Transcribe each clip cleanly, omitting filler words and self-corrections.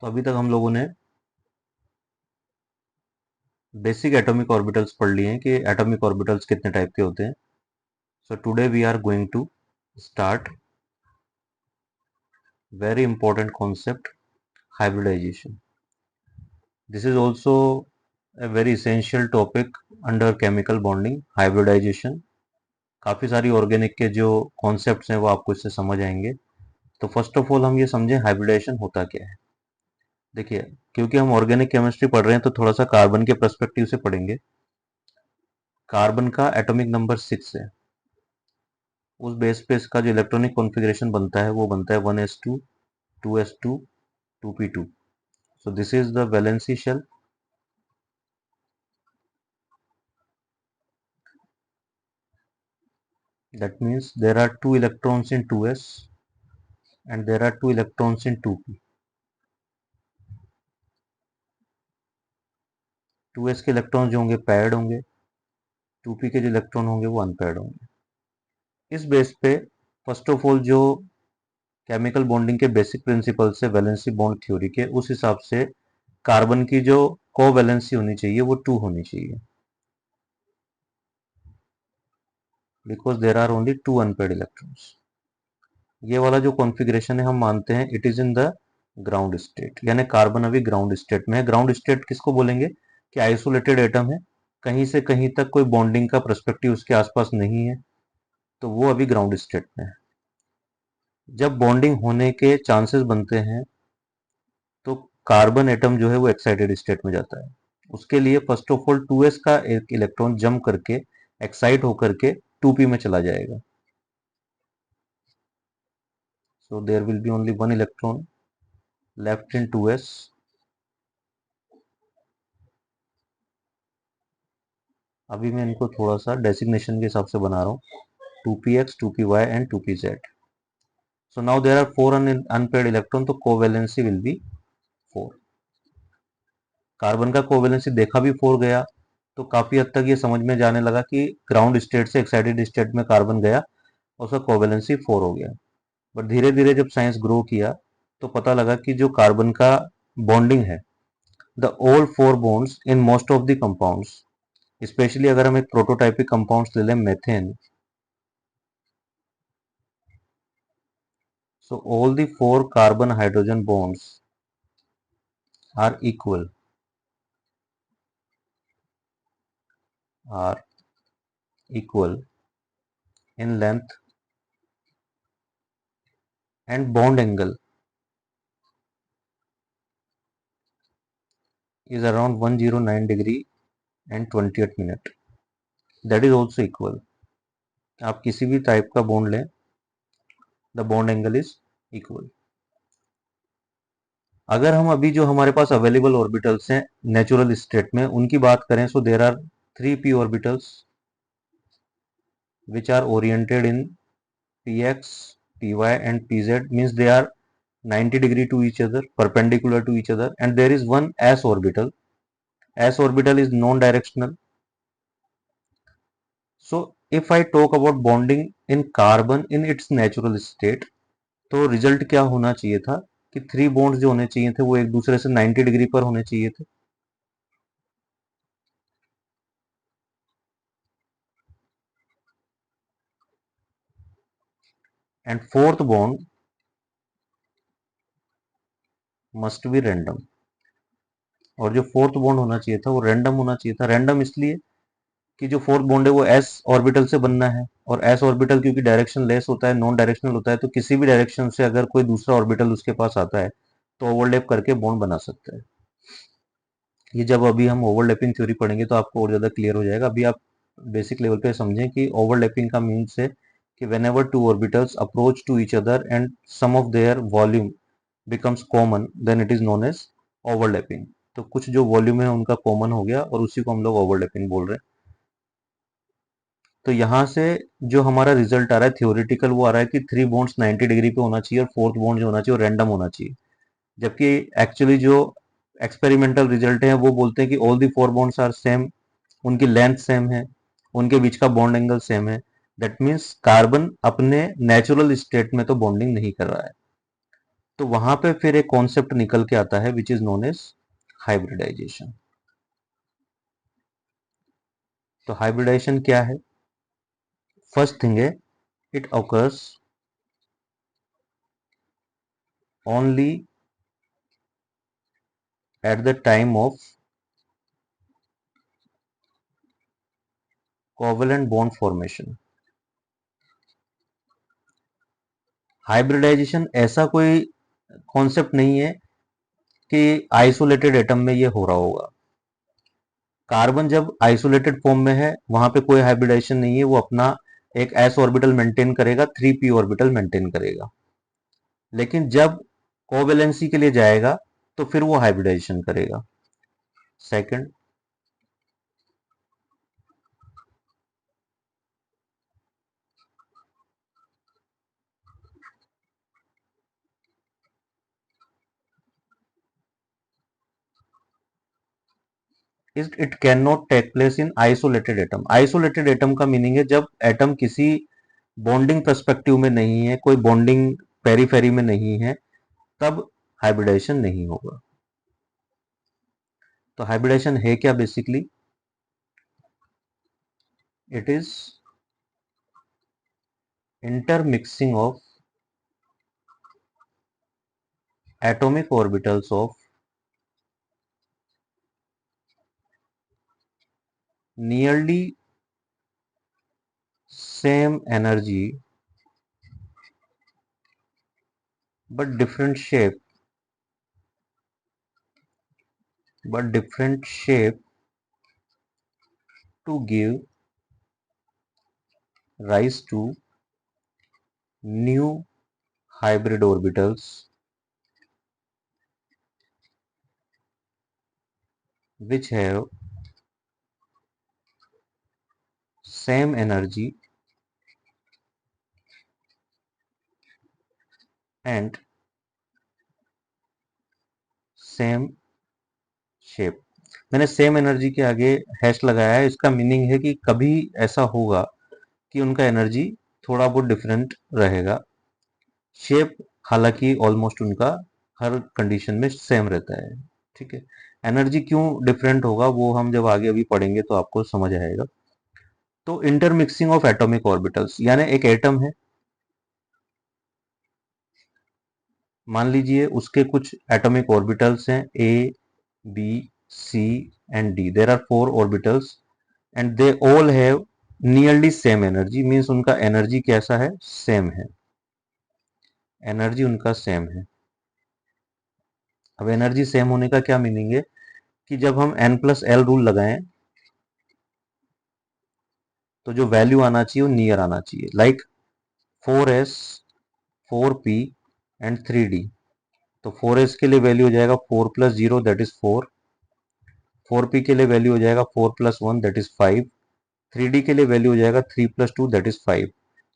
तो अभी तक हम लोगों ने बेसिक एटॉमिक ऑर्बिटल्स पढ़ लिए हैं कि एटॉमिक ऑर्बिटल्स कितने टाइप के होते हैं. So today we are going to start very important concept, hybridization. This is also a very essential topic under chemical bonding, hybridization. काफ़ी सारी ऑर्गेनिक के जो कॉन्सेप्ट्स हैं वो आपको इससे समझ आएंगे. तो फर्स्ट ऑफ ऑल हम ये समझें हाइब्रिडाइजेशन होता क्या है. देखिए, क्योंकि हम ऑर्गेनिक केमिस्ट्री पढ़ रहे हैं तो थोड़ा सा कार्बन के पर्सपेक्टिव से पढ़ेंगे. कार्बन का एटॉमिक नंबर 6 है. उस बेस पे इसका जो इलेक्ट्रॉनिक कॉन्फ़िगरेशन बनता है वो बनता है 1s2 2s2 2p2. So this is the valency shell. That means there are 2 electrons in 2s and there are 2 electrons in 2p. 2s के इलेक्ट्रॉन जो होंगे पैयर्ड होंगे, 2p के जो इलेक्ट्रॉन होंगे वो अनपेयर्ड होंगे. इस बेस पे फर्स्ट ऑफ ऑल जो केमिकल बॉन्डिंग के बेसिक प्रिंसिपल्स है वैलेंसी बॉन्ड थ्योरी के, उस हिसाब से कार्बन की जो कोवैलेंसी होनी चाहिए वो 2 होनी चाहिए, because there are only 2 unpaired electrons. ये वाला जो कॉन्फ़िगरेशन है हम मानते हैं it is in the ground state, यानी कार्बन अभी ग्राउंड स्टेट में है. ग्राउंड स्टेट किसको बोलेंगे कि आइसोलेटेड एटम है, कहीं से कहीं तक कोई बॉन्डिंग का पर्सपेक्टिव उसके आसपास नहीं है, तो वो अभी ग्राउंड स्टेट में है. जब बॉन्डिंग होने के चांसेस बनते हैं तो कार्बन एटम जो है वो एक्साइटेड स्टेट में जाता है. उसके लिए फर्स्ट ऑफ ऑल 2s का एक इलेक्ट्रॉन जंप करके एक्साइट होकर के 2p में चला जाएगा. So there will be only one electron left in 2s. अभी मैं इनको थोड़ा सा डेसिग्नेशन के हिसाब से बना रहा हूँ, 2px 2py and 2pz. So now there are 4 unpaired electron, तो कोवैलेंसी विल बी 4. कार्बन का कोवैलेंसी देखा भी 4 गया, तो काफी हद तक ये समझ में जाने लगा कि ग्राउंड स्टेट से एक्साइटेड स्टेट में कार्बन गया और उसका कोवैलेंसी 4 हो गया. बट धीरे धीरे जब साइंस ग्रो किया तो पता लगा कि जो कार्बन का बॉन्डिंग है, the all 4 bonds in most of the compounds, specially अगर हम एक प्रोटोटाइपिक कंपाउंड्स ले लें methane, so all the 4 carbon hydrogen bonds are equal in length and bond angle is around 109 degree and 28 minute. That is also equal. आप किसी भी type का bond लें, the bond angle is equal. अगर हम अभी जो हमारे पास अवेलेबल ऑर्बिटल्स हैं नेचुरल स्टेट में उनकी बात करें, so there are 3p orbitals which are oriented in px, py and pz, means they are 90 degree to each other, perpendicular to each other, and there is one s orbital. S orbital is non-directional. So if I talk about bonding in carbon in its natural state, तो result क्या होना चाहिए था कि 3 bonds जो होने चाहिए थे वो एक दूसरे से 90 डिग्री पर होने चाहिए थे. And fourth bond must be random. और जो फोर्थ बॉन्ड होना चाहिए था वो रैंडम होना चाहिए था. रैंडम इसलिए कि जो फोर्थ बॉन्ड है वो एस ऑर्बिटल से बनना है, और एस ऑर्बिटल क्योंकि डायरेक्शन लेस होता है, नॉन डायरेक्शनल होता है, तो किसी भी डायरेक्शन से अगर कोई दूसरा ऑर्बिटल उसके पास आता है तो ओवरलैप करके बॉन्ड बना सकता है. ये जब अभी हम ओवरलैपिंग थ्योरी पढ़ेंगे तो आपको और ज़्यादा क्लियर हो जाएगा. अभी आप बेसिक लेवल पे समझें कि ओवरलैपिंग का मीन्स है कि whenever two orbitals approach to each other and some of their volume becomes common, then it is known as overlapping. तो कुछ जो वॉल्यूम है उनका कॉमन हो गया और उसी को हम लोग ओवरलैपिंग बोल रहे हैं. तो यहाँ से जो हमारा रिजल्ट आ रहा है थियोरिटिकल, वो आ रहा है कि 3 बॉन्ड्स 90 डिग्री पे होना चाहिए और फोर्थ बॉन्ड जो होना चाहिए वो रैंडम होना चाहिए. जबकि एक्चुअली जो एक्सपेरिमेंटल रिजल्ट है वो बोलते हैं कि all the 4 bonds are same, उनकी लेंथ सेम है, उनके बीच का बॉन्ड एंगल सेम है. दैट मीन्स कार्बन अपने नेचुरल स्टेट में तो बॉन्डिंग नहीं कर रहा है. तो वहां पे फिर एक कॉन्सेप्ट निकल के आता है which is known as hybridization. तो हाइब्रिडाइजेशन क्या है? फर्स्ट थिंग है, it occurs only at the time of covalent bond formation. Hybridization ऐसा कोई कॉन्सेप्ट नहीं है कि आइसोलेटेड एटम में ये हो रहा होगा। कार्बन जब आइसोलेटेड फॉर्म में है वहां पे कोई हाइब्रिडाइजेशन नहीं है, वो अपना एक एस ऑर्बिटल मेंटेन करेगा, 3p ऑर्बिटल मेंटेन करेगा। लेकिन जब कोवेलेंसी के लिए जाएगा तो फिर वो हाइब्रिडाइजेशन करेगा। Second, it can not take place in isolated atom. Isolated atom का मीनिंग है जब एटम किसी बॉन्डिंग पर्सपेक्टिव में नहीं है, कोई बॉन्डिंग पेरीफेरी में नहीं है, तब हाइब्रिडाइजेशन नहीं होगा। तो हाइब्रिडेशन है क्या? Basically it is intermixing of atomic orbitals of nearly same energy but different shape to give rise to new hybrid orbitals which have same energy and same shape। मैंने सेम एनर्जी के आगे hash लगाया है, इसका meaning है कि कभी ऐसा होगा कि उनका एनर्जी थोड़ा बहुत डिफरेंट रहेगा। शेप हालांकि ऑलमोस्ट उनका हर कंडीशन में सेम रहता है। ठीक है, एनर्जी क्यों डिफरेंट होगा वो हम जब आगे अभी पढ़ेंगे तो आपको समझ आएगा। तो इंटरमिक्सिंग ऑफ एटॉमिक ऑर्बिटल्स, यानी एक एटम है, मान लीजिए उसके कुछ एटॉमिक ऑर्बिटल्स हैं A, B, C and D. There are 4 orbitals and they all have nearly same energy, means उनका एनर्जी कैसा है? सेम है, एनर्जी उनका सेम है। अब एनर्जी सेम होने का क्या मीनिंग है कि जब हम n+l रूल लगाएं तो जो वैल्यू आना चाहिए वो नियर आना चाहिए। Like 4s, 4p and 3d। तो 4s के लिए वैल्यू हो जाएगा 4+0 दैट इज 4, 4p के लिए वैल्यू हो जाएगा 4+1 दैट इज 5, 3d के लिए वैल्यू हो जाएगा 3+2 that is 5।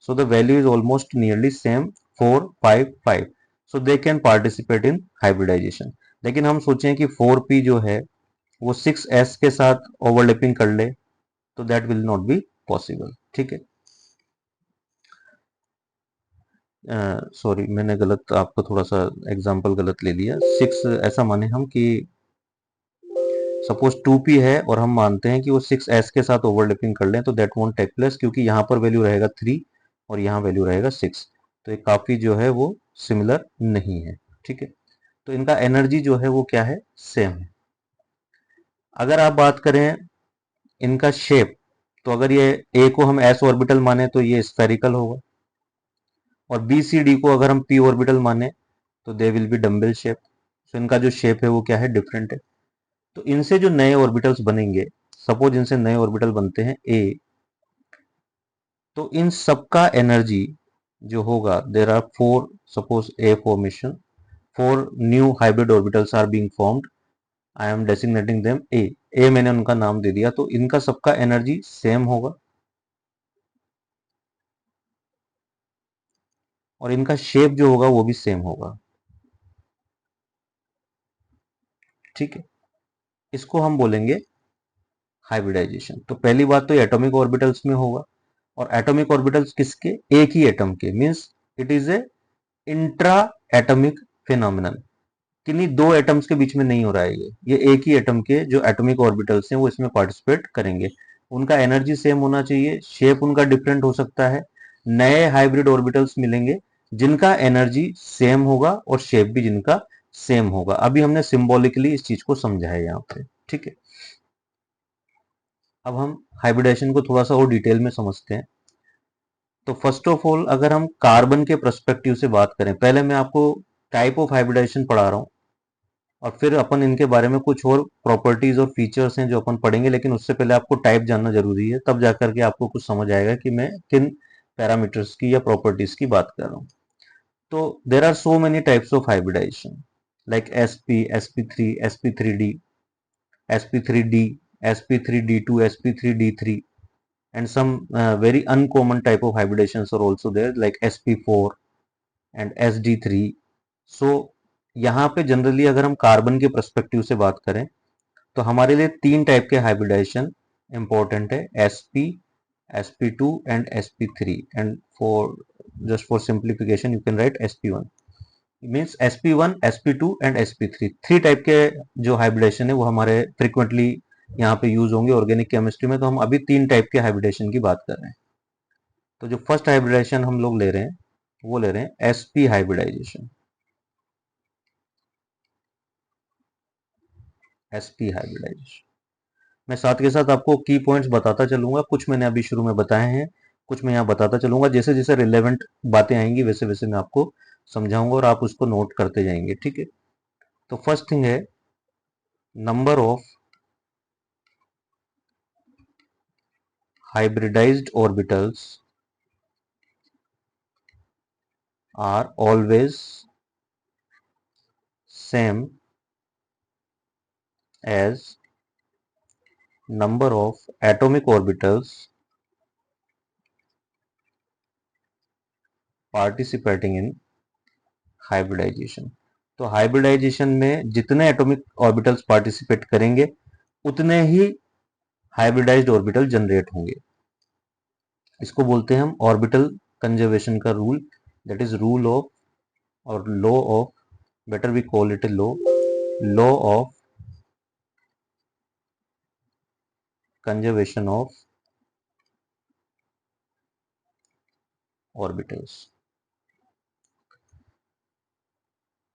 So the value is almost nearly same, 4, 5, 5। So they can participate in hybridization. लेकिन हम सोचें कि 4p जो है वो 6s के साथ ओवरलैपिंग कर ले तो that will not be possible. ठीक है, सॉरी मैंने गलत आपको थोड़ा सा एग्जांपल गलत ले लिया। 6 ऐसा माने हम कि सपोज 2p है और हम मानते हैं कि वो 6s के साथ ओवरलैपिंग कर लें तो दैट वोंट टेक प्लेस, क्योंकि यहाँ पर वैल्यू रहेगा 3 और यहाँ वैल्यू रहेगा 6। तो ये काफी जो है वो सिमिलर नहीं है। ठीक है, तो इनका एनर्जी जो है वो क्या है? सेम है। अगर आप बात करें इनका शेप, तो अगर ये ए को हम एस ऑर्बिटल माने तो ये स्फेरिकल होगा, और बी सी डी को अगर हम पी ऑर्बिटल माने तो they will be dumbbell shape. तो इनका जो शेप है वो क्या है? डिफरेंट है। तो इनसे जो नए ऑर्बिटल्स बनेंगे, सपोज इनसे नए ऑर्बिटल बनते हैं ए, तो इन सबका एनर्जी जो होगा, there are 4, suppose a formation, 4 new hybrid orbitals are being formed, I am designating them A. A मैंने उनका नाम दे दिया, तो इनका सबका एनर्जी सेम होगा और इनका शेप जो होगा वो भी सेम होगा। ठीक है, इसको हम बोलेंगे हाइब्रिडाइजेशन। तो पहली बात तो एटॉमिक ऑर्बिटल्स में होगा, और एटॉमिक ऑर्बिटल्स किसके? एक ही एटम के, means it is a intra atomic phenomenon, किन्हीं दो एटम्स के बीच में नहीं हो रहा है, ये एक ही एटम के जो एटॉमिक ऑर्बिटल्स हैं वो इसमें पार्टिसिपेट करेंगे। उनका एनर्जी सेम होना चाहिए, शेप उनका डिफरेंट हो सकता है, नए हाइब्रिड ऑर्बिटल्स मिलेंगे जिनका एनर्जी सेम होगा और शेप भी जिनका सेम होगा। अभी हमने सिंबॉलिकली इस चीज को समझा है यहाँ पे, ठीक है। अब हम हाइब्रिडेशन को थोड़ा सा और डिटेल में समझते हैं। तो फर्स्ट ऑफ ऑल अगर हम कार्बन के पर्सपेक्टिव से बात करें, पहले मैं आपको टाइप ऑफ हाइब्रिडेशन पढ़ा रहा हूँ और फिर अपन इनके बारे में कुछ और प्रॉपर्टीज और फीचर्स हैं जो अपन पढ़ेंगे, लेकिन उससे पहले आपको टाइप जानना जरूरी है, तब जाकर के आपको कुछ समझ आएगा कि मैं किन पैरामीटर्स की या प्रॉपर्टीज की बात कर रहा हूँ। तो there are so many types of hybridization like sp, sp3, sp3d, sp3d, sp3d2, sp3d3, and some very uncommon type of hybridations are also there like sp4 and sd3. सो यहाँ पे जनरली अगर हम कार्बन के पर्सपेक्टिव से बात करें तो हमारे लिए तीन टाइप के हाइब्रिडाइजेशन इंपॉर्टेंट है, sp, sp2 and sp3, and for just for simplification you can write sp1। Means sp1, sp2 and sp3, three type के जो हाइब्रिडेशन है वो हमारे फ्रिक्वेंटली यहाँ पे यूज होंगे ऑर्गेनिक केमिस्ट्री में। तो हम अभी तीन टाइप के हाइब्रिडेशन की बात कर रहे हैं। तो जो फर्स्ट हाइब्रिडाइजेशन हम लोग ले रहे हैं वो ले रहे हैं sp हाइब्रिडाइजेशन, sp हाइब्रिडाइजेशन। मैं साथ के साथ आपको की पॉइंट्स बताता चलूंगा, कुछ मैंने अभी शुरू में बताए हैं, कुछ मैं यहाँ बताता चलूंगा, जैसे जैसे रिलेवेंट बातें आएंगी वैसे वैसे मैं आपको समझाऊंगा और आप उसको नोट करते जाएंगे, ठीक है। तो फर्स्ट थिंग है number of hybridized orbitals are always same as number of atomic orbitals participating in hybridization। तो हाइब्रिडाइजेशन में जितने एटॉमिक ऑर्बिटल्स पार्टिसिपेट करेंगे उतने ही हाइब्रिडाइज्ड ऑर्बिटल जनरेट होंगे। इसको बोलते हैं हम ऑर्बिटल कंजर्वेशन का rule, that is rule of और law of, better we call it a law, law of conservation of orbitals.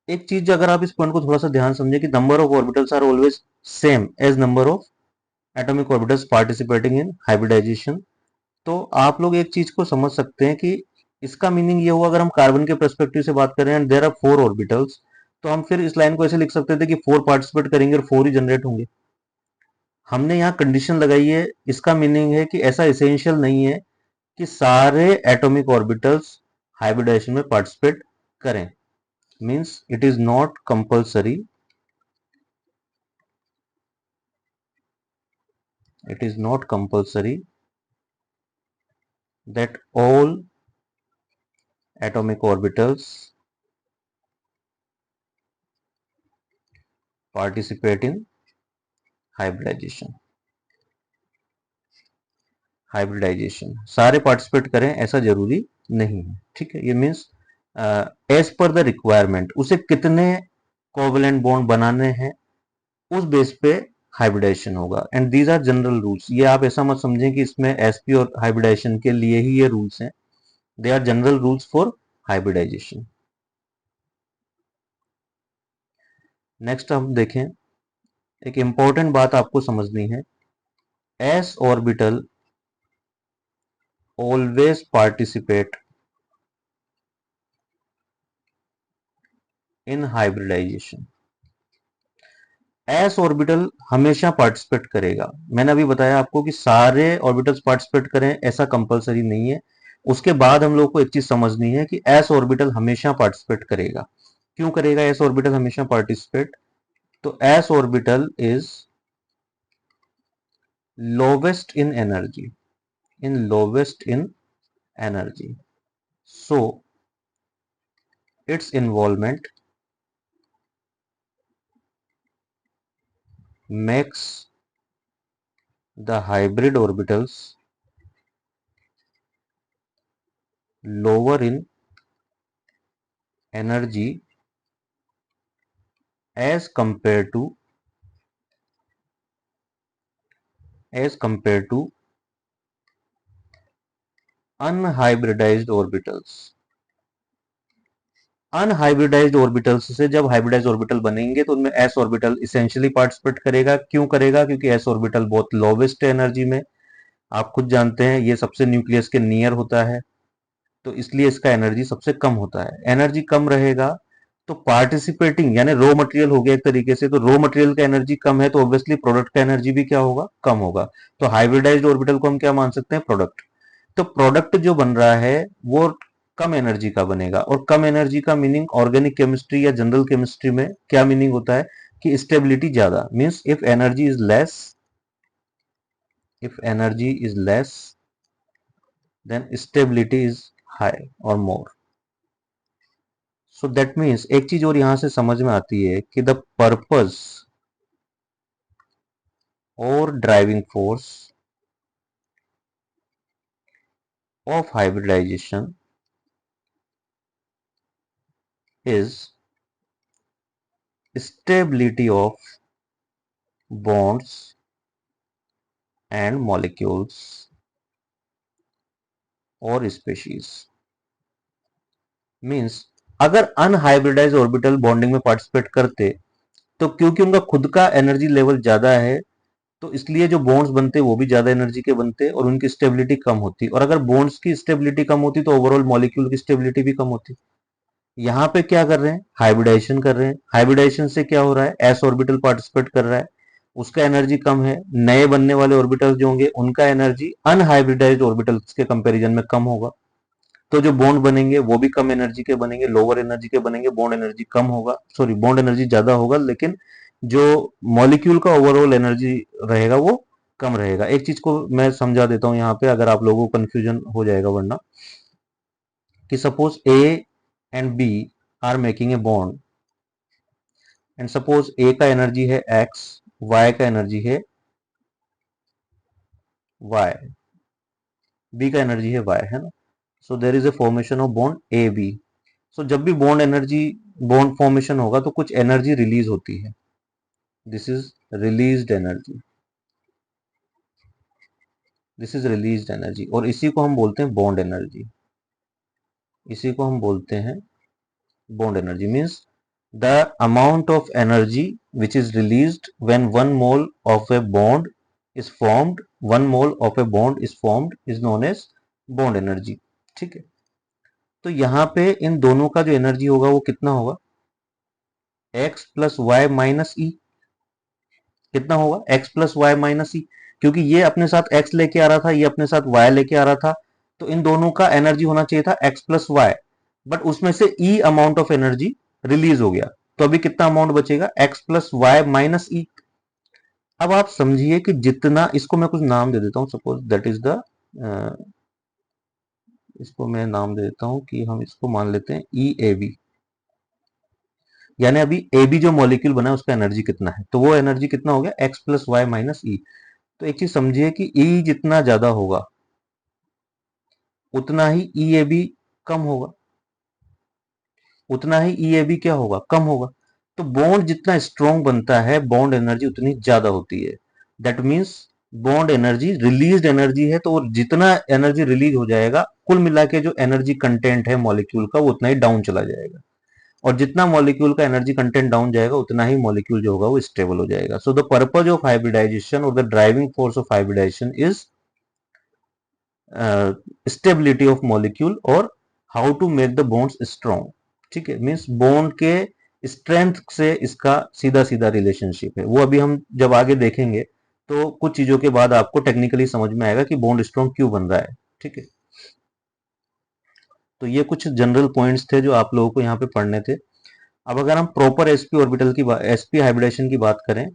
एक चीज अगर आप इस पॉइंट को थोड़ा सा ध्यान समझे कि number of orbitals are always same as number of atomic orbitals participating in hybridization, तो आप लोग एक चीज को समझ सकते हैं कि इसका मीनिंग ये हुआ, अगर हम कार्बन के पर्सपेक्टिव से बात करें and there are four orbitals, तो हम फिर इस लाइन को ऐसे लिख सकते थे कि फोर पार्टिसिपेट करेंगे और फोर ही जनरेट होंगे। हमने यहाँ कंडीशन लगाई है, इसका मीनिंग है कि ऐसा एसेंशियल नहीं है कि सारे एटॉमिक ऑर्बिटल्स हाइब्रिडाइजेशन में पार्टिसिपेट करें। Means it is not compulsory, it is not compulsory that all atomic orbitals participate in hybridization। Hybridization सारे पार्टिसिपेट करें ऐसा जरूरी नहीं है, ठीक है। ये means as per the requirement, उसे कितने कोवेलेंट बॉन्ड बनाने हैं उस बेस पे हाइब्रिडाइजेशन होगा, and these are general rules. ये आप ऐसा मत समझें कि इसमें एसपी और हाइब्रिडाइजेशन के लिए ही ये रूल्स हैं, they are general rules for hybridization. Next हम देखें, एक इंपॉर्टेंट बात आपको समझनी है, s orbital always participate in hybridization। s orbital हमेशा पार्टिसिपेट करेगा। मैंने अभी बताया आपको कि सारे ऑर्बिटल्स पार्टिसिपेट करें ऐसा कंपलसरी नहीं है। उसके बाद हम लोग को एक चीज समझनी है कि s ऑर्बिटल हमेशा पार्टिसिपेट करेगा। क्यों करेगा s ऑर्बिटल हमेशा पार्टिसिपेट? तो s orbital is lowest in energy, in lowest in energy, so its involvement makes the hybrid orbitals lower in energy as compare to unhybridized orbitals. Unhybridized orbitals से जब hybridised orbital बनेंगे तो उनमें S orbital essentially participate करेगा। क्यों करेगा? क्योंकि S orbital बहुत लोवेस्ट है एनर्जी में। आप खुद जानते हैं ये सबसे न्यूक्लियस के नियर होता है, तो इसलिए इसका एनर्जी सबसे कम होता है। एनर्जी कम रहेगा तो पार्टिसिपेटिंग यानी रॉ मटेरियल हो गया एक तरीके से, तो रॉ मटेरियल का एनर्जी कम है तो ऑब्वियसली प्रोडक्ट का एनर्जी भी क्या होगा? कम होगा। तो हाइब्रिडाइज्ड ऑर्बिटल को हम क्या मान सकते हैं? प्रोडक्ट। तो प्रोडक्ट जो बन रहा है वो कम एनर्जी का बनेगा, और कम एनर्जी का मीनिंग ऑर्गेनिक केमिस्ट्री या जनरल केमिस्ट्री में क्या मीनिंग होता है कि स्टेबिलिटी ज्यादा। Means if energy is less than stability is high और मोर। सो दैट मीन्स एक चीज और यहां से समझ में आती है कि द पर्पस और driving force of hybridization is stability of bonds and molecules और species। मीन्स अगर अनहाइब्रिडाइज ऑर्बिटल बॉन्डिंग में पार्टिसिपेट करते तो क्योंकि उनका खुद का एनर्जी लेवल ज्यादा है तो इसलिए जो बॉन्ड्स बनते वो भी ज्यादा एनर्जी के बनते और उनकी स्टेबिलिटी कम होती, और अगर बॉन्ड्स की स्टेबिलिटी कम होती तो ओवरऑल मॉलिक्यूल की स्टेबिलिटी भी कम होती। यहाँ पे क्या कर रहे हैं? हाइब्रिडाइजेशन कर रहे हैं। हाइब्रिडाइजेशन से क्या हो रहा है? एस ऑर्बिटल पार्टिसिपेट कर रहा है, उसका एनर्जी कम है। नए बनने वाले ऑर्बिटल्स जो होंगे उनका एनर्जी अनहाइब्रिडाइज्ड ऑर्बिटल्स के कंपैरिजन में कम होगा, तो जो बॉन्ड बनेंगे वो भी कम एनर्जी के बनेंगे, लोअर एनर्जी के बनेंगे। बॉन्ड एनर्जी कम होगा, सॉरी बॉन्ड एनर्जी ज्यादा होगा, लेकिन जो मॉलिक्यूल का ओवरऑल एनर्जी रहेगा वो कम रहेगा। एक चीज को मैं समझा देता हूं यहाँ पे, अगर आप लोगों को कंफ्यूजन हो जाएगा वरना, कि suppose A and B are making a bond, and suppose A का एनर्जी है एक्स, वाई का एनर्जी है वाई, बी का एनर्जी है वाई, है ना। So there is a formation of bond A B. So जब भी बॉन्ड फॉर्मेशन होगा तो कुछ एनर्जी रिलीज होती है। This is released energy, this is released energy, और इसी को हम बोलते हैं बॉन्ड एनर्जी। इसी को हम बोलते हैं bond energy. Means the amount of energy which is released when one mole of a bond is formed is known as bond energy. ठीक है, तो यहां पे इन दोनों का जो एनर्जी होगा वो कितना होगा? एक्स प्लस वाई माइनस ई। कितना होगा? एक्स प्लस वाई माइनस ई, क्योंकि ये अपने साथ एक्स लेके आ रहा था, ये अपने साथ वाई लेके आ रहा था, तो इन दोनों का एनर्जी होना चाहिए था एक्स प्लस वाई, बट उसमें से ई अमाउंट ऑफ एनर्जी रिलीज हो गया, तो अभी कितना अमाउंट बचेगा? एक्स प्लस वाई माइनस ई। अब आप समझिए कि जितना, इसको मैं कुछ नाम दे देता हूं, सपोज दैट इज द, इसको मैं नाम दे देता हूं कि हम इसको मान लेते हैं ई ए बी। यानी अभी ए बी जो मॉलिक्यूल बना है उसका एनर्जी कितना है, तो वो एनर्जी कितना हो गया? एक्स प्लस वाई माइनस ई। तो एक चीज समझिए कि ई जितना ज्यादा होगा उतना ही ई ए बी कम होगा, उतना ही ई ए बी क्या होगा? कम होगा। तो बॉन्ड जितना स्ट्रॉन्ग बनता है बॉन्ड एनर्जी उतनी ज्यादा होती है। That means bond energy released energy है, तो जितना एनर्जी रिलीज हो जाएगा कुल मिला के जो एनर्जी कंटेंट है मॉलिक्यूल का वो उतना ही डाउन चला जाएगा, और जितना मॉलिक्यूल का एनर्जी कंटेंट डाउन जाएगा उतना ही मॉलिक्यूल जो होगा वो स्टेबल हो जाएगा। So the purpose of hybridization और the driving force of hybridization is stability of molecule और how to make the bonds strong. ठीक है, मीन्स बॉन्ड के स्ट्रेंथ से इसका सीधा सीधा रिलेशनशिप है। वो अभी हम जब आगे देखेंगे तो कुछ चीजों के बाद आपको टेक्निकली समझ में आएगा कि बॉन्ड स्ट्रॉन्ग क्यों बन रहा है। ठीक है, तो ये कुछ जनरल पॉइंट्स थे जो आप लोगों को यहाँ पे पढ़ने थे। अब अगर हम प्रॉपर एसपी हाइब्रिडेशन की बात करें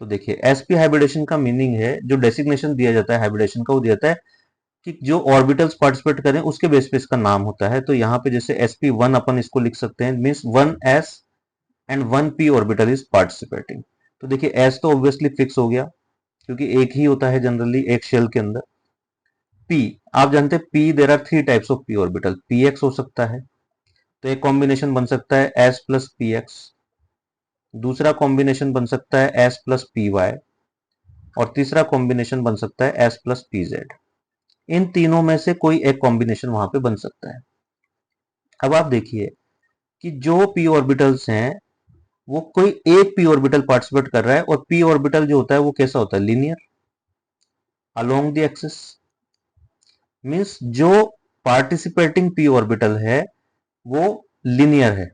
तो देखिए एसपी हाइब्रिडेशन का मीनिंग है, जो डेसिग्नेशन दिया जाता है हाइब्रिडेशन का वो दिया जाता है कि जो ऑर्बिटल्स पार्टिसिपेट करें उसके बेस पे इसका नाम होता है। तो यहाँ पे जैसे sp1 अपन इसको लिख सकते हैं, means 1s and 1p orbital is participating. तो देखिए s तो ऑब्वियसली फिक्स हो गया क्योंकि एक ही होता है जनरली एक शेल के अंदर। p, आप जानते हैं p there are three types of p orbital, px हो सकता है, तो एक कॉम्बिनेशन बन सकता है एस प्लस पी एक्स, दूसरा कॉम्बिनेशन बन सकता है एस प्लस पी वाई, और तीसरा कॉम्बिनेशन बन सकता है एस प्लस पी जेड। इन तीनों में से कोई एक कॉम्बिनेशन वहां पे बन सकता है। अब आप देखिए कि जो पी ऑर्बिटल्स हैं वो कोई एक पी ऑर्बिटल पार्टिसिपेट कर रहा है, और पी ऑर्बिटल जो होता है वो कैसा होता है, linear along the axis. Means जो पार्टिसिपेटिंग पी ऑर्बिटल है वो लीनियर है,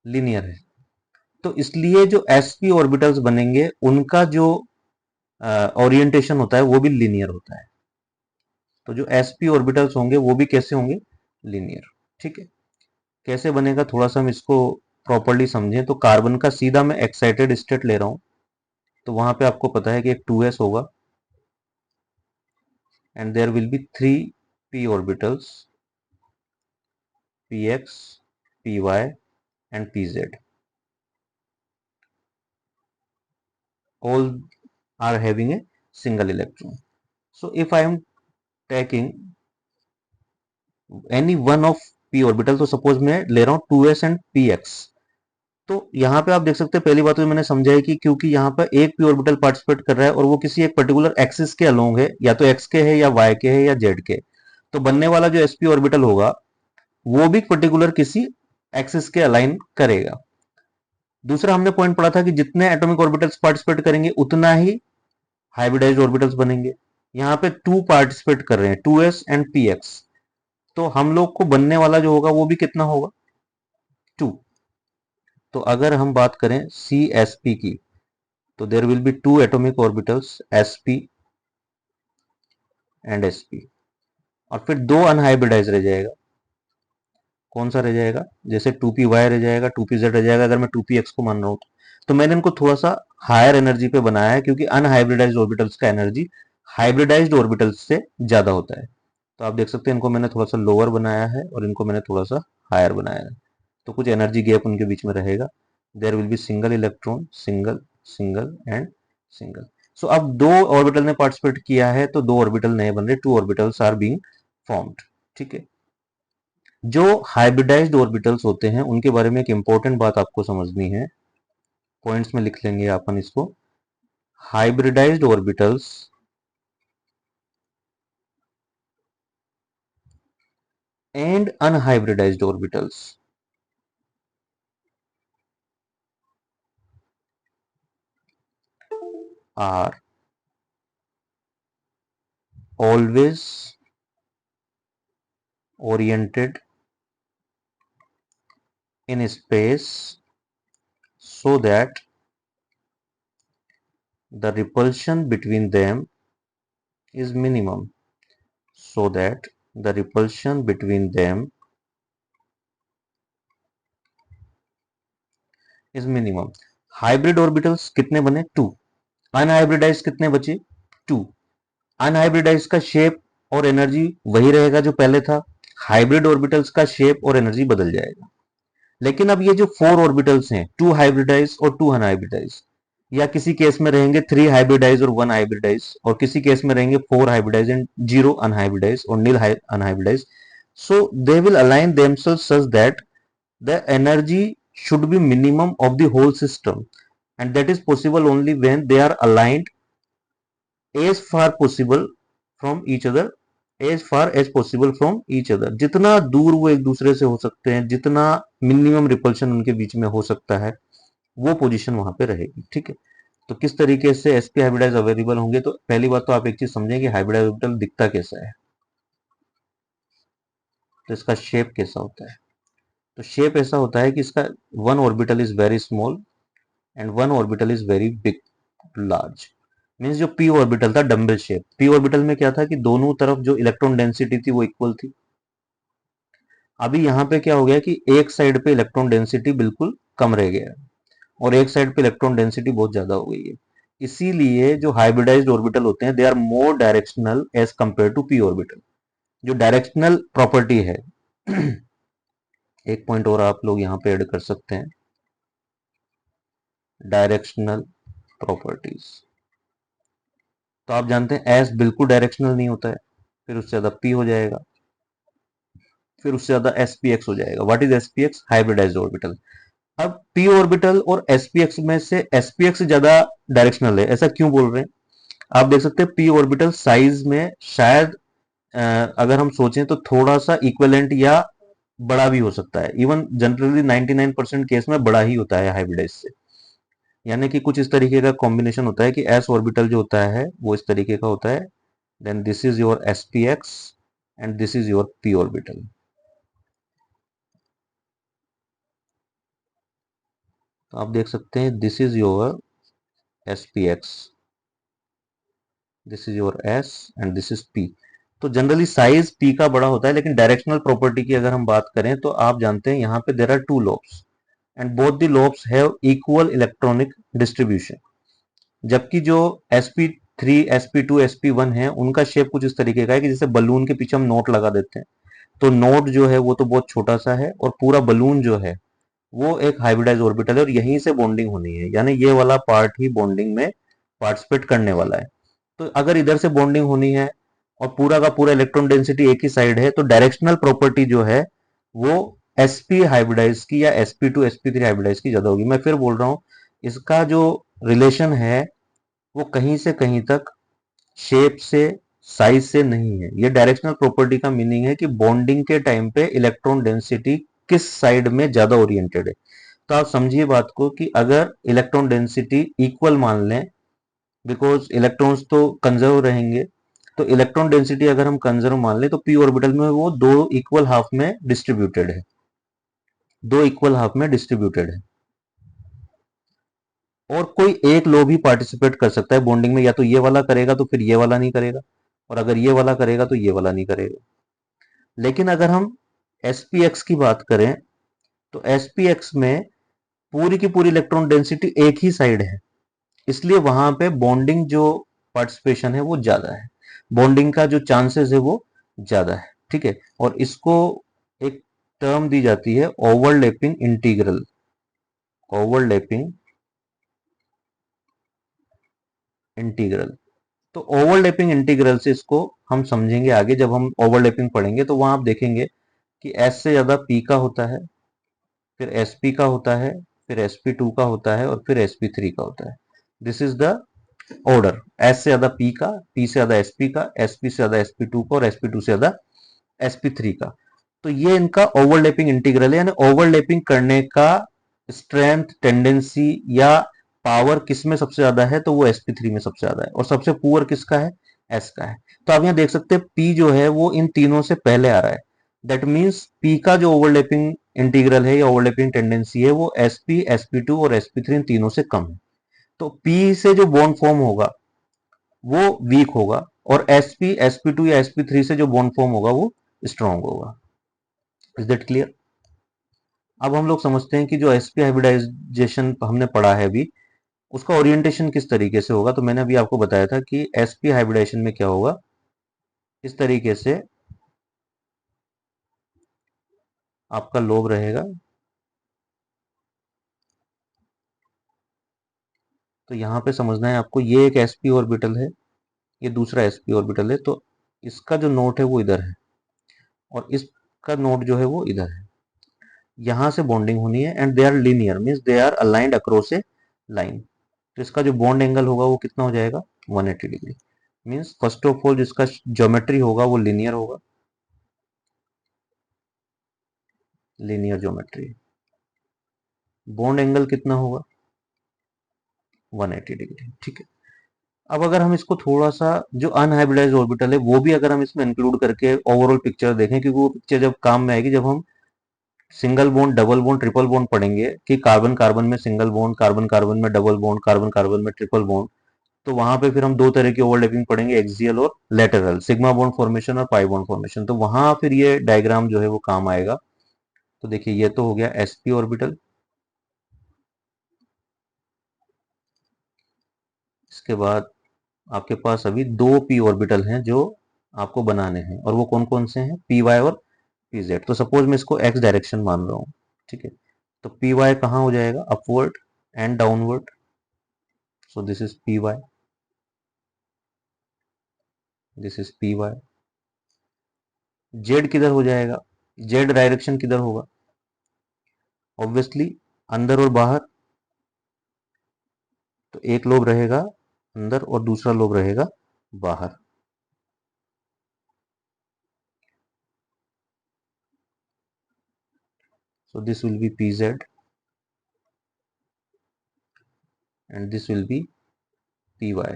लीनियर है। तो इसलिए जो sp ऑर्बिटल्स बनेंगे उनका जो ओरिएंटेशन होता है वो भी लीनियर होता है। तो जो sp ऑर्बिटल्स होंगे वो भी कैसे होंगे, लीनियर। ठीक है, कैसे बनेगा थोड़ा सा हम इसको प्रॉपरली समझें। तो कार्बन का सीधा मैं एक्साइटेड स्टेट ले रहा हूं, तो वहां पे आपको पता है कि एक 2s होगा, and there will be 3 p orbitals, px, py and pz, all are having a single electron. So if I am taking any one of p orbital, तो सपोज मैं ले रहा हूं 2s and px, तो यहाँ पे आप देख सकते हैं पहली बात तो मैंने समझा है कि क्योंकि यहाँ पर एक पी ऑर्बिटल पार्टिसिपेट कर रहा है और वो किसी एक पर्टिकुलर एक्सिस के अलोंग है, या तो एक्स के है या वाई के है या जेड के, तो बनने वाला जो एसपी ऑर्बिटल होगा वो भी पर्टिकुलर किसी एक्सिस के अलाइन करेगा। दूसरा हमने पॉइंट पढ़ा था कि जितने एटॉमिक ऑर्बिटल्स पार्टिसिपेट करेंगे उतना ही हाइब्रिडाइज्ड ऑर्बिटल्स बनेंगे। यहाँ पे 2 पार्टिसिपेट कर रहे हैं, 2s एंड px, तो हम लोग को बनने वाला जो होगा वो भी कितना होगा, 2। तो अगर हम बात करें CsP की, तो there will be 2 atomic orbitals sp and sp, और फिर 2 अनहाइब्रिडाइज रह जाएगा। कौन सा रह जाएगा, जैसे 2py रह जाएगा, 2pz रह जाएगा, अगर मैं 2px को मान रहा हूं तो मैंने इनको थोड़ा सा हायर एनर्जी पे बनाया है, क्योंकि अनहाइब्रिडाइज्ड ऑर्बिटल्स का एनर्जी हाइब्रिडाइज्ड ऑर्बिटल्स से ज्यादा होता है। तो आप देख सकते हैं इनको मैंने थोड़ा सा लोअर बनाया है और इनको मैंने थोड़ा सा हायर बनाया है, तो कुछ एनर्जी गैप उनके बीच में रहेगा। There will be single electron, single, single and single. So अब 2 ऑर्बिटल ने पार्टिसिपेट किया है तो 2 ऑर्बिटल नए बन रहे, 2 ऑर्बिटल्स आर बीइंग फॉर्म्ड। ठीक है, जो हाइब्रिडाइज्ड ऑर्बिटल्स होते हैं उनके बारे में एक इंपॉर्टेंट बात आपको समझनी है, पॉइंट्स में लिख लेंगे अपन इसको। Hybridized orbitals and unhybridized orbitals are always oriented in space so that the repulsion between them is minimum, so that the repulsion between them is minimum। Hybrid orbitals कितने बने, 2। अनहाइब्रिडाइज कितने बचे, 2। अनहाइब्रिडाइज का शेप और energy वही रहेगा जो पहले था, हाइब्रिड ऑर्बिटल्स का शेप और एनर्जी बदल जाएगा। लेकिन अब ये जो 4 ऑर्बिटल्स हैं, 2 हाइब्रिडाइज और 2 अनहाइब्रिडाइज, या किसी केस में रहेंगे 3 हाइब्रिडाइज और 1 हाइब्रिडाइज, और किसी केस में रहेंगे 4 हाइब्रिडाइज एंड 0 अनहाइब्रिडाइज और नील unhybridised. So they will align themselves such that the energy should be minimum of the whole system, and that is possible only when they are aligned as far possible from each other, as far as possible from each other। जितना दूर वो एक दूसरे से हो सकते हैं, जितना मिनिमम रिपल्शन उनके बीच में हो सकता है, वो पोजीशन वहां पे रहेगी। ठीक है, तो किस तरीके से sp हाइब्रिडाइज अवेलेबल होंगे, तो पहली बात तो आप एक चीज समझें कि हाइब्रिडाइज ऑर्बिटल दिखता कैसा है, तो इसका शेप कैसा होता है। तो शेप ऐसा होता है कि इसका 1 orbital is very small and 1 orbital is very big, large. Means जो p ऑर्बिटल था डम्बल शेप, p ऑर्बिटल में क्या था कि दोनों तरफ जो इलेक्ट्रॉन डेंसिटी थी वो इक्वल थी। अभी यहाँ पे क्या हो गया कि एक साइड पे इलेक्ट्रॉन डेंसिटी बिल्कुल कम रह गया है और एक साइड पे इलेक्ट्रॉन डेंसिटी बहुत ज्यादा हो गई है। इसीलिए जो हाइब्रिडाइज्ड ऑर्बिटल होते हैं they are more directional as compare to p orbital. जो डायरेक्शनल प्रॉपर्टी है एक पॉइंट और आप लोग यहाँ पे ऐड कर सकते हैं, डायरेक्शनल प्रॉपर्टीज। तो आप जानते हैं एस बिल्कुल डायरेक्शनल नहीं होता है, फिर उससे ज्यादा p हो जाएगा। फिर उससे ज्यादा spx हो जाएगा। What is spx? Hybridised orbital. अब p ऑर्बिटल और spx में से spx ज्यादा डायरेक्शनल है, ऐसा क्यों बोल रहे हैं? आप देख सकते हैं p ऑर्बिटल साइज में शायद अगर हम सोचें तो थोड़ा सा इक्विवेलेंट या बड़ा भी हो सकता है। इवन जनरली 99% केस में बड़ा ही होता है हाइब्रिडाइज से। यानी कि कुछ इस तरीके का कॉम्बिनेशन होता है कि s ऑर्बिटल जो होता है वो इस तरीके का होता है, then this is your spx and this is your p orbital. तो आप देख सकते हैं this is your spx, this is your s and this is p। तो जनरली साइज p का बड़ा होता है, लेकिन डायरेक्शनल प्रॉपर्टी की अगर हम बात करें तो आप जानते हैं यहाँ पे there are two lobes and both the lobes have equal electronic distribution. जबकि जो sp3 sp2 sp1 है उनका शेप कुछ इस तरीके का है कि जैसे बलून के पीछे हम नोट लगा देते हैं, तो नोट जो है वो तो बहुत छोटा सा है और पूरा बलून जो है वो एक हाइब्रिडाइज ऑर्बिटल है और यहीं से बॉन्डिंग होनी है, यानी ये वाला पार्ट ही बॉन्डिंग में पार्टिसिपेट करने वाला है। तो अगर इधर से बॉन्डिंग होनी है और पूरा का पूरा इलेक्ट्रॉन डेंसिटी एक ही साइड है, तो डायरेक्शनल प्रॉपर्टी जो है वो sp हाइब्रिडाइज की या sp2 sp3 हाइब्रिडाइज की ज्यादा होगी। मैं फिर बोल रहा हूं, इसका जो रिलेशन है वो कहीं से कहीं तक शेप से, साइज से नहीं है। ये डायरेक्शनल प्रॉपर्टी का मीनिंग है कि बॉन्डिंग के टाइम पे इलेक्ट्रॉन डेंसिटी किस साइड में ज्यादा ओरिएंटेड है। तो आप समझिए बात को कि अगर इलेक्ट्रॉन डेंसिटी इक्वल मान लें, बिकॉज इलेक्ट्रॉन्स तो कंजर्व रहेंगे, तो इलेक्ट्रॉन डेंसिटी अगर हम कंजर्व मान लें तो पी ऑर्बिटल में वो दो इक्वल हाफ में डिस्ट्रीब्यूटेड है, दो इक्वल हाफ में डिस्ट्रीब्यूटेड है। और कोई एक लोब ही पार्टिसिपेट कर सकता है बॉन्डिंग में, या तो ये वाला करेगा तो फिर ये वाला नहीं करेगा, और अगर ये वाला करेगा तो ये वाला नहीं करेगा। लेकिन अगर हम spx की बात करें तो spx में पूरी की पूरी इलेक्ट्रॉन डेंसिटी एक ही साइड है, इसलिए वहां पे बॉन्डिंग जो पार्टिसिपेशन है वो ज्यादा है, बॉन्डिंग का जो चांसेस है वो ज्यादा है। ठीक है, और इसको एक टर्म दी जाती है ओवरलैपिंग इंटीग्रल। Overlapping integral. तो ओवरलैपिंग इंटीग्रल से इसको हम समझेंगे आगे, जब हम ओवरलैपिंग पढ़ेंगे तो वहां आप देखेंगे कि s से ज्यादा p का होता है, फिर sp का होता है, फिर sp2 का होता है और फिर sp3 का होता है। This is the order, s से ज्यादा p का, p से ज्यादा sp का, sp से ज्यादा sp2 का और sp2 से ज्यादा sp3 का। तो ये इनका ओवरलैपिंग इंटीग्रल है, यानी ओवरलैपिंग करने का स्ट्रेंथ, टेंडेंसी या पावर किस में सबसे ज्यादा है, तो वो sp3 में सबसे ज्यादा है। और सबसे पुअर किसका है? s का है। तो आप यहाँ देख सकते हैं p जो है वो इन तीनों से पहले आ रहा है। दैट मीन्स p का जो ओवरलैपिंग इंटीग्रल है या ओवरलैपिंग टेंडेंसी है वो sp sp2 और sp3 इन तीनों से कम है। तो p से जो बॉन्ड फॉर्म होगा वो वीक होगा, और sp sp2 या sp3 से जो बॉन्ड फॉर्म होगा वो स्ट्रांग होगा। Is that clear? अब हम लोग समझते हैं कि जो sp हाइब्रिडाइजेशन हमने पढ़ा है अभी, उसका ओरिएंटेशन किस तरीके से होगा। तो मैंने अभी आपको बताया था कि sp हाइब्रिडाइजेशन में क्या होगा, इस तरीके से आपका लोब रहेगा। तो यहाँ पे समझना है आपको, ये एक sp ऑर्बिटल है, ये दूसरा sp ऑर्बिटल है, तो इसका जो नोट है वो इधर है और इसका नोट जो है वो इधर है। यहां से बॉन्डिंग होनी है and they are linear, means they are aligned across a line. तो इसका जो बॉन्ड एंगल होगा वो कितना हो जाएगा? 180 degree. Means first of all जिसका ज्योमेट्री होगा वो लीनियर होगा, लीनियर ज्योमेट्री। बॉन्ड एंगल कितना होगा? 180 डिग्री। ठीक है। अब अगर हम इसको थोड़ा सा, जो अनहाइब्रिडाइज्ड ऑर्बिटल है वो भी अगर हम इसमें इंक्लूड करके ओवरऑल पिक्चर देखें, क्योंकि वो पिक्चर जब काम में आएगी जब हम single bond, double bond, triple bond पढ़ेंगे कि कार्बन कार्बन में सिंगल बॉन्ड, कार्बन कार्बन में डबल बॉन्ड, कार्बन कार्बन में ट्रिपल बॉन्ड। तो वहां पे फिर हम दो तरह की ओवरलैपिंग पढ़ेंगे, एक्सियल और लेटरल, सिग्मा बॉन्ड फॉर्मेशन और पाई बॉन्ड फॉर्मेशन। तो वहां फिर ये डायग्राम जो है वो काम आएगा। तो देखिए ये तो हो गया sp ऑर्बिटल। इसके बाद आपके पास अभी दो p ऑर्बिटल हैं जो आपको बनाने हैं, और वो कौन कौन से हैं? py और pz। तो सपोज मैं इसको x डायरेक्शन मान रहा हूँ, ठीक है, तो py कहाँ हो जाएगा? Upward and downward. So this is py, this is py। z किधर हो जाएगा? जेड डायरेक्शन किधर होगा? ऑब्वियसली अंदर और बाहर। तो एक लोब रहेगा अंदर और दूसरा लोब रहेगा बाहर। So this will be PZ and this will be PY.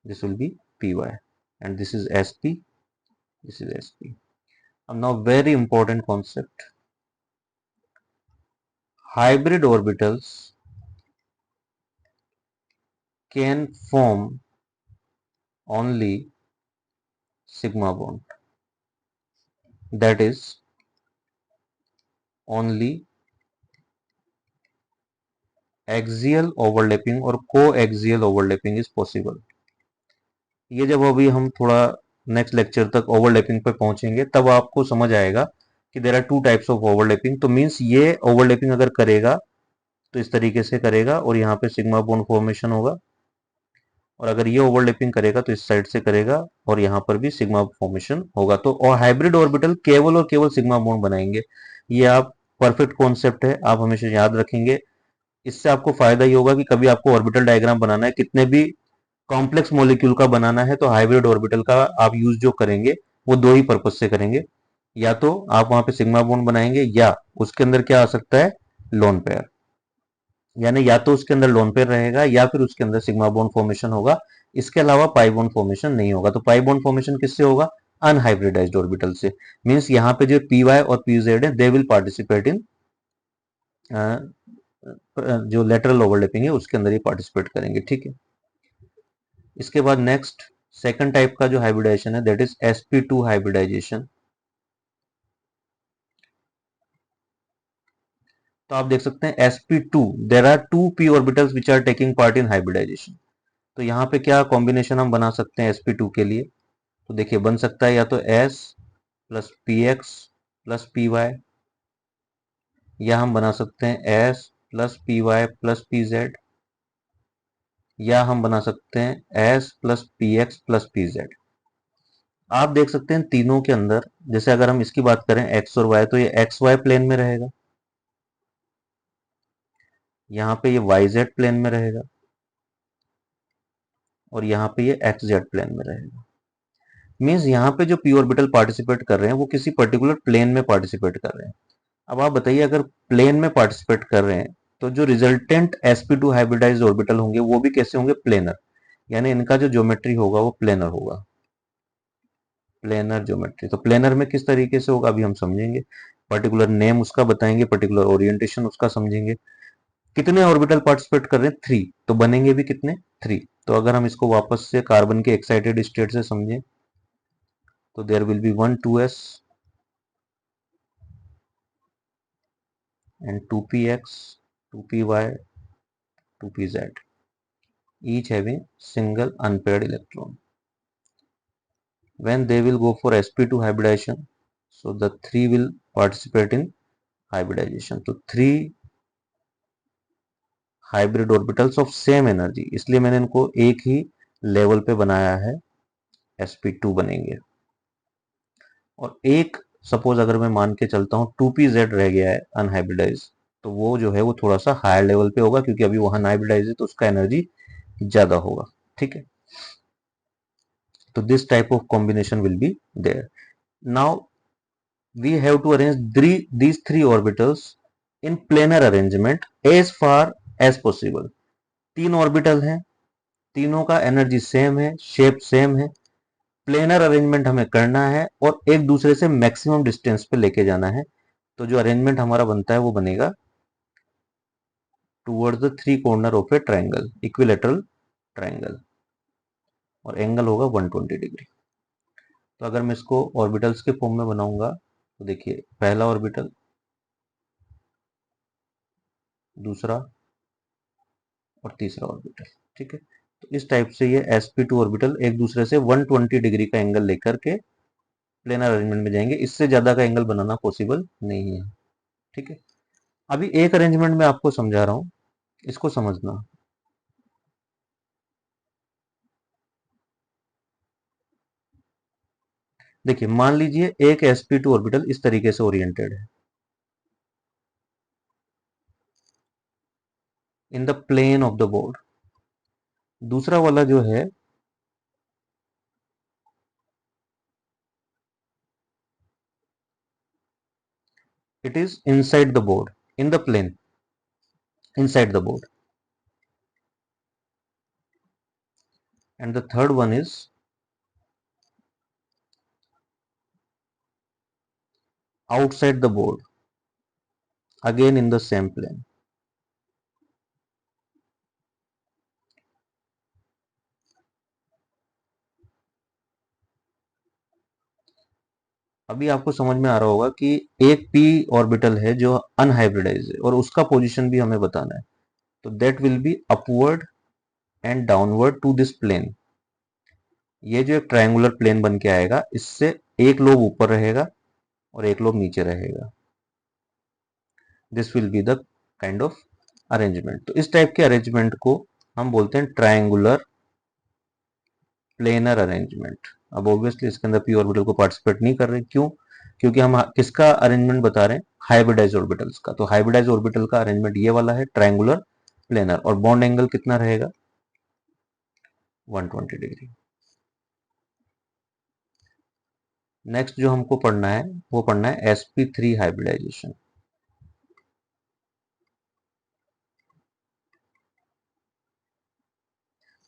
This will be PY and this is SP. This is SP. Now very important concept. Hybrid orbitals can form only sigma bond. That is only axial overlapping or coaxial overlapping is possible. ये जब अभी हम थोड़ा next lecture तक overlapping पे पहुंचेंगे तब आपको समझ आएगा कि there are two types of overlapping. तो मींस ये ओवरलैपिंग अगर करेगा तो इस तरीके से करेगा और यहाँ पे सिग्मा बॉन्ड फॉर्मेशन होगा, और अगर ये ओवरलैपिंग करेगा तो इस साइड से करेगा और यहाँ पर भी सिग्मा फॉर्मेशन होगा। तो और हाइब्रिड ऑर्बिटल केवल और केवल सिग्मा बॉन्ड बनाएंगे। ये आप परफेक्ट कॉन्सेप्ट है, आप हमेशा याद रखेंगे। इससे आपको फायदा ही होगा कि कभी आपको ऑर्बिटल डायग्राम बनाना है, कितने भी कॉम्प्लेक्स मॉलिक्यूल का बनाना है, तो हाइब्रिड ऑर्बिटल का आप यूज जो करेंगे वो दो ही पर्पज से करेंगे। या तो आप वहां पे सिग्मा बॉन्ड बनाएंगे या उसके अंदर क्या आ सकता है, लोन पेयर। यानी या तो उसके अंदर लोन पेयर रहेगा या फिर उसके अंदर सिग्मा बॉन्ड फॉर्मेशन होगा। इसके अलावा पाई बॉन्ड फॉर्मेशन नहीं होगा। तो पाई बॉन्ड फॉर्मेशन किससे होगा? अनहाइब्रिडाइज्ड ऑर्बिटल से। मींस यहाँ पे जो पी वाई और पी जेड है दे विल पार्टिसिपेट इन, जो लेटरल ओवरलैपिंग है उसके अंदर ही पार्टिसिपेट करेंगे। ठीक है। इसके बाद नेक्स्ट सेकंड टाइप का जो हाइब्रिडाइजेशन है दैट इज sp2 हाइब्रिडाइजेशन। तो आप देख सकते हैं sp2 there are two p orbitals which are taking part in hybridization. तो यहाँ पे क्या कॉम्बिनेशन हम बना सकते हैं sp2 के लिए? तो देखिए बन सकता है या तो s plus P x plus P y, या हम बना सकते हैं s plus P Y plus P z, या हम बना सकते हैं s plus P x plus P z. आप देख सकते हैं तीनों के अंदर, जैसे अगर हम इसकी बात करें x और y, तो ये एक्स वाई प्लेन में रहेगा, यहाँ पे ये वाई जेड प्लेन में रहेगा और यहाँ पे ये एक्स जेड प्लेन में रहेगा। मीन्स यहाँ पे जो पी ऑर्बिटल पार्टिसिपेट कर रहे हैं वो किसी पर्टिकुलर प्लेन में पार्टिसिपेट कर रहे हैं। अब आप बताइए अगर प्लेन में पार्टिसिपेट कर रहे हैं तो जो रिजल्टेंट sp2 हाइब्रिडाइज्ड ऑर्बिटल होंगे वो भी कैसे होंगे? प्लेनर। यानी इनका जो ज्योमेट्री होगा वो प्लेनर होगा, प्लेनर ज्योमेट्री। तो प्लेनर में किस तरीके से होगा अभी हम समझेंगे, पर्टिकुलर नेम उसका बताएंगे, पर्टिकुलर ओरिएंटेशन उसका समझेंगे। कितने ऑर्बिटल पार्टिसिपेट कर रहे हैं? 3। तो बनेंगे भी कितने? 3। तो अगर हम इसको वापस से कार्बन के एक्साइटेड स्टेट से समझें तो there will be 1 2s and 2px 2py 2pz, each having single unpaired electron. When they will go for sp2 hybridization, so the 3 will participate in hybridization. तो 3 hybrid orbitals of same energy, इसलिए मैंने इनको एक ही level पे बनाया है, sp2 बनेंगे। और एक सपोज अगर मैं मान के चलता हूँ 2pz रह गया है अनहाइब्रिडाइज, तो वो जो है वो थोड़ा सा हायर लेवल पे होगा क्योंकि अभी वहां हाइब्रिडाइज है तो उसका एनर्जी ज्यादा होगा। ठीक है। तो this type of combination will be there. Now we have to arrange these three orbitals in planar arrangement as far as possible। तीन ऑर्बिटल हैं, तीनों का एनर्जी सेम है, शेप सेम है, प्लेनर अरेंजमेंट हमें करना है और एक दूसरे से मैक्सिमम डिस्टेंस पे लेके जाना है। तो जो अरेंजमेंट हमारा बनता है वो बनेगा towards the three corner of A triangle, equilateral triangle, और एंगल होगा 120 डिग्री। तो अगर मैं इसको ऑर्बिटल्स के फॉर्म में बनाऊंगा तो देखिए पहला ऑर्बिटल, दूसरा और तीसरा ऑर्बिटल। ठीक है। तो इस टाइप से ये sp2 ऑर्बिटल एक दूसरे से 120 डिग्री का एंगल लेकर के प्लेनर अरेंजमेंट में जाएंगे। इससे ज्यादा का एंगल बनाना पॉसिबल नहीं है। ठीक है। अभी एक अरेंजमेंट में आपको समझा रहा हूं, इसको समझना। देखिए मान लीजिए एक sp2 ऑर्बिटल इस तरीके से ओरिएंटेड है in the plane of the board, दूसरा वाला जो है it is inside the board, in the plane, inside the board, and the third one is outside the board, again in the same plane. अभी आपको समझ में आ रहा होगा कि एक p ऑर्बिटल है जो अनहाइब्रिडाइज है और उसका पोजीशन भी हमें बताना है, तो that will be upward and downward to this plane. ये जो एक ट्रायंगुलर प्लेन बन के आएगा, इससे एक लोब ऊपर रहेगा और एक लोब नीचे रहेगा। This will be the kind of arrangement. तो इस टाइप के अरेंजमेंट को हम बोलते हैं ट्रायंगुलर प्लेनर अरेंजमेंट। अब ऑब्वियसली इसके अंदर पी ऑर्बिटल को पार्टिसिपेट नहीं कर रहे, क्यों? क्योंकि हम किसका अरेंजमेंट बता रहे हैं? हाइब्रिडाइज ऑर्बिटल्स का। तो हाइब्रिडाइज ऑर्बिटल का अरेंजमेंट ये वाला है, ट्रायंगुलर प्लेनर, और बॉन्ड एंगल कितना रहेगा? 120 डिग्री। नेक्स्ट जो हमको पढ़ना है वो पढ़ना है sp3 हाइब्रिडाइजेशन।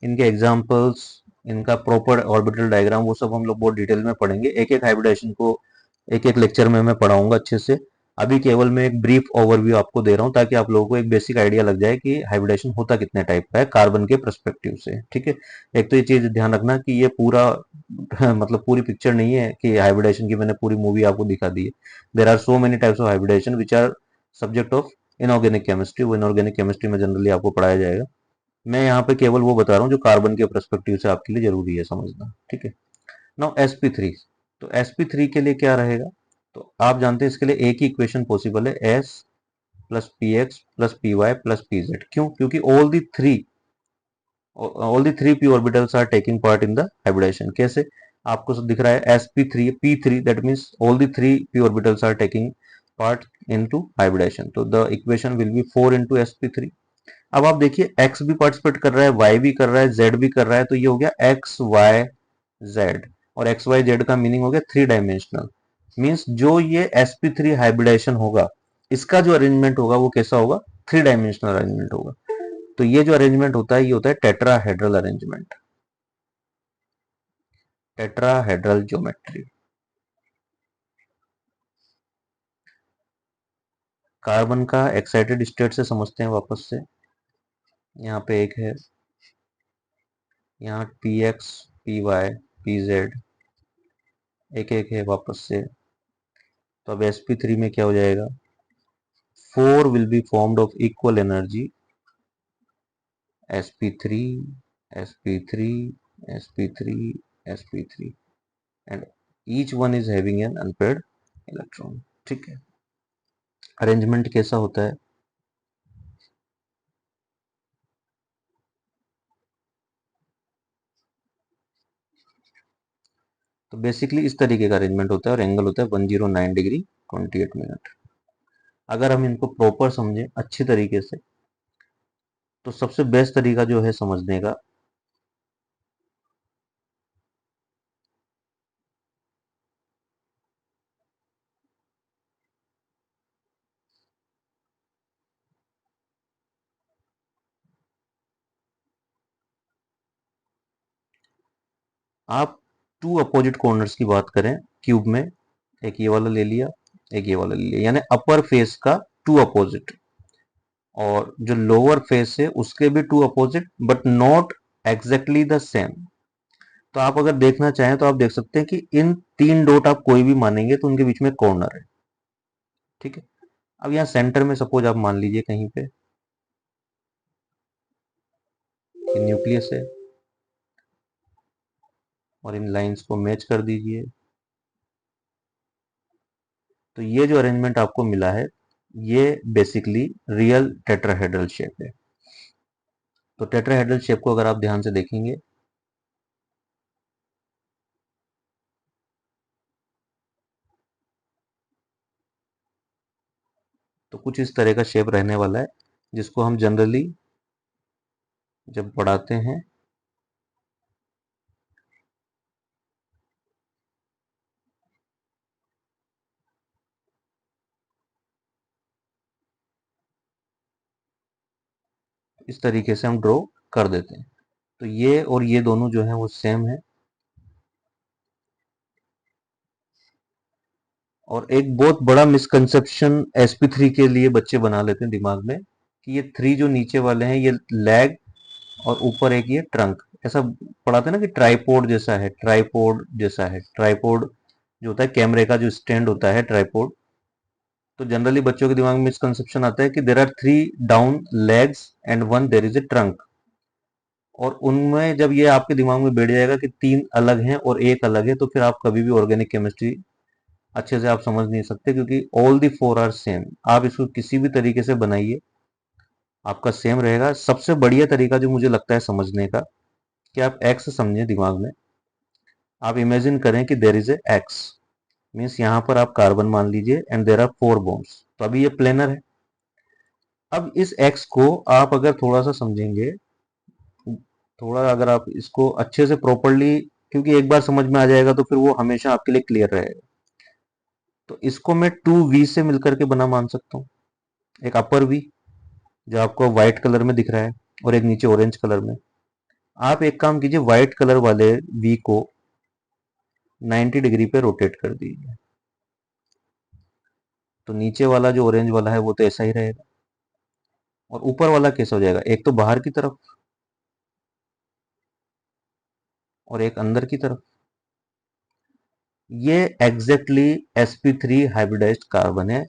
इनके एग्जांपल्स, इनका प्रॉपर ऑर्बिटल डायग्राम, वो सब हम लोग बहुत डिटेल में पढ़ेंगे। एक एक हाइब्रिडाइजेशन को एक एक लेक्चर में मैं पढ़ाऊंगा अच्छे से। अभी केवल मैं एक ब्रीफ ओवरव्यू आपको दे रहा हूं ताकि आप लोगों को एक बेसिक आइडिया लग जाए कि हाइब्रिडाइजेशन होता कितने टाइप का है कार्बन के पर्सपेक्टिव से। ठीक है, एक तो ये चीज ध्यान रखना कि ये पूरा मतलब पूरी पिक्चर नहीं है कि हाइब्रिडाइजेशन की मैंने पूरी मूवी आपको दिखा दी है। There are so many types of hybridization which are subject of inorganic chemistry. वो इनऑर्गेनिक केमिस्ट्री में जनरली आपको पढ़ाया जाएगा। मैं यहाँ पे केवल वो बता रहा हूँ जो कार्बन के पर्सपेक्टिव से आपके लिए जरूरी है समझना। ठीक है, नाउ sp3। तो sp3 के लिए क्या रहेगा? तो आप जानते हैं इसके लिए एक ही इक्वेशन पॉसिबल है, s plus P x plus P Y plus P Z. क्यों? क्योंकि all the three P orbitals are taking part in the hybridization. कैसे? आपको सब दिख रहा है sp3 p3, that means all the three P orbitals are taking part into hybridization. तो the equation will be 4 into sp3। अब आप देखिए x भी पार्टिसिपेट कर रहा है, y भी कर रहा है, z भी कर रहा है, तो ये हो गया एक्स वाई जेड। और एक्स वाई जेड का मीनिंग हो गया थ्री डायमेंशनल। मीन्स जो ये sp3 हाइब्रिडाइजेशन होगा, इसका जो अरेंजमेंट होगा वो कैसा होगा? थ्री डायमेंशनल अरेंजमेंट होगा। तो ये जो अरेंजमेंट होता है ये होता है tetrahedral arrangement, tetrahedral geometry. Carbon का एक्साइटेड स्टेट से समझते हैं वापस से। यहाँ पे एक है, यहाँ p x p y p z, एक एक है वापस से। तो अब sp3 में क्या हो जाएगा? 4 will be formed of equal energy sp3 sp3 sp3 sp3 and each one is having an unpaired electron। ठीक है, अरेंजमेंट कैसा होता है? तो बेसिकली इस तरीके का अरेंजमेंट होता है और एंगल होता है 109 डिग्री 28 मिनट। अगर हम इनको प्रॉपर समझें अच्छी तरीके से, तो सबसे बेस्ट तरीका जो है समझने का, आप टू अपोजिट कॉर्नर्स की बात करें क्यूब में, एक ये वाला ले लिया, एक ये वाला ले लिया, यानी अपर फेस का टू अपोजिट, और जो लोअर फेस है उसके भी two opposite, but not exactly the same. तो आप अगर देखना चाहें तो आप देख सकते हैं कि इन तीन डॉट आप कोई भी मानेंगे तो उनके बीच में कॉर्नर है। ठीक है, अब यहाँ सेंटर में सपोज आप मान लीजिए कहीं पे न्यूक्लियस है, और इन लाइंस को मैच कर दीजिए। तो ये जो अरेंजमेंट आपको मिला है ये बेसिकली रियल टेट्राहेड्रल शेप है। तो टेट्राहेड्रल शेप को अगर आप ध्यान से देखेंगे, तो कुछ इस तरह का शेप रहने वाला है, जिसको हम जनरली जब पढ़ाते हैं इस तरीके से हम ड्रॉ कर देते हैं। तो ये और ये दोनों जो है वो सेम है। और एक बहुत बड़ा मिसकंसेप्शन sp3 के लिए बच्चे बना लेते हैं दिमाग में कि ये 3 जो नीचे वाले हैं ये लेग और ऊपर एक ये ट्रंक, ऐसा पढ़ाते हैं ना कि ट्राइपॉड जैसा है, ट्राइपॉड जैसा है। ट्राइपॉड जो होता है कैमरे का जो स्टैंड होता है ट्राइपॉड। तो जनरली बच्चों के दिमाग में मिसकंसेप्शन आता है कि there are 3 down legs and one there is a trunk. और उनमें जब ये आपके दिमाग में बैठ जाएगा कि 3 अलग हैं और एक अलग है, तो फिर आप कभी भी ऑर्गेनिक केमिस्ट्री अच्छे से आप समझ नहीं सकते, क्योंकि ऑल दी 4 आर सेम। आप इसको किसी भी तरीके से बनाइए, आपका सेम रहेगा। सबसे बढ़िया तरीका जो मुझे लगता है समझने का, कि आप एक्स समझें दिमाग में। आप इमेजिन करें कि देर इज ए एक्स, मीन्स यहाँ पर आप कार्बन मान लीजिए एंड देर आर 4 बॉन्ड्स, तो अभी ये प्लेनर है। अब इस एक्स को आप अगर थोड़ा सा समझेंगे, थोड़ा अगर आप इसको अच्छे से प्रॉपरली, क्योंकि एक बार समझ में आ जाएगा तो फिर वो हमेशा आपके लिए क्लियर रहेगा। तो इसको मैं 2V से मिलकर के बना मान सकता हूँ। एक अपर वी जो आपको व्हाइट कलर में दिख रहा है, और एक नीचे ऑरेंज कलर में। आप एक काम कीजिए, व्हाइट कलर वाले वी को 90 डिग्री पे रोटेट कर दीजिए, तो नीचे वाला जो ऑरेंज वाला है वो तो ऐसा ही रहेगा। और ऊपर वाला कैसा हो जाएगा, एक तो बाहर की तरफ और एक अंदर की तरफ। ये एग्जैक्टली sp3 हाइब्रिडाइज्ड कार्बन है।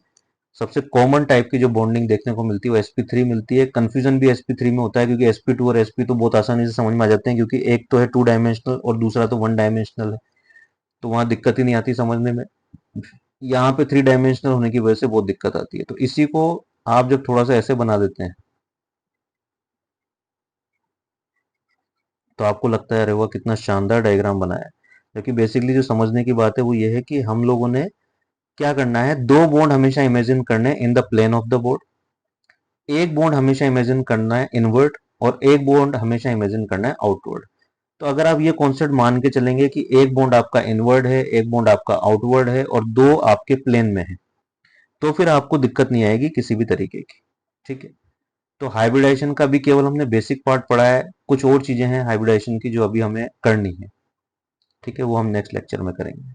सबसे कॉमन टाइप की जो बॉन्डिंग देखने को मिलती है वो sp3 मिलती है। कंफ्यूजन भी sp3 में होता है, क्योंकि sp2 और sp तो बहुत आसानी से समझ में आ जाते हैं, क्योंकि एक तो है 2 डायमेंशनल और दूसरा तो 1 डायमेंशनल है, तो वहां दिक्कत ही नहीं आती समझने में। यहाँ पे 3 डायमेंशनल होने की वजह से बहुत दिक्कत आती है। तो इसी को आप जब थोड़ा सा ऐसे बना देते हैं, तो आपको लगता है अरे वाह कितना शानदार डायग्राम बनाया है। क्योंकि बेसिकली जो समझने की बात है वो ये है कि हम लोगों ने क्या करना है, 2 बॉन्ड हमेशा इमेजिन करने in the plane of the board. एक बॉन्ड हमेशा इमेजिन करना है इनवर्ट, और एक बॉन्ड हमेशा इमेजिन करना है आउटवर्ड। तो अगर आप ये कॉन्सेप्ट मान के चलेंगे कि एक बॉन्ड आपका इनवर्ड है, एक बॉन्ड आपका आउटवर्ड है, और 2 आपके प्लेन में है, तो फिर आपको दिक्कत नहीं आएगी किसी भी तरीके की। ठीक है। तो हाइब्रिडाइजेशन का भी केवल हमने बेसिक पार्ट पढ़ा है, कुछ और चीजें हैं हाइब्रिडाइजेशन की जो अभी हमें करनी है। ठीक है, वो हम नेक्स्ट लेक्चर में करेंगे।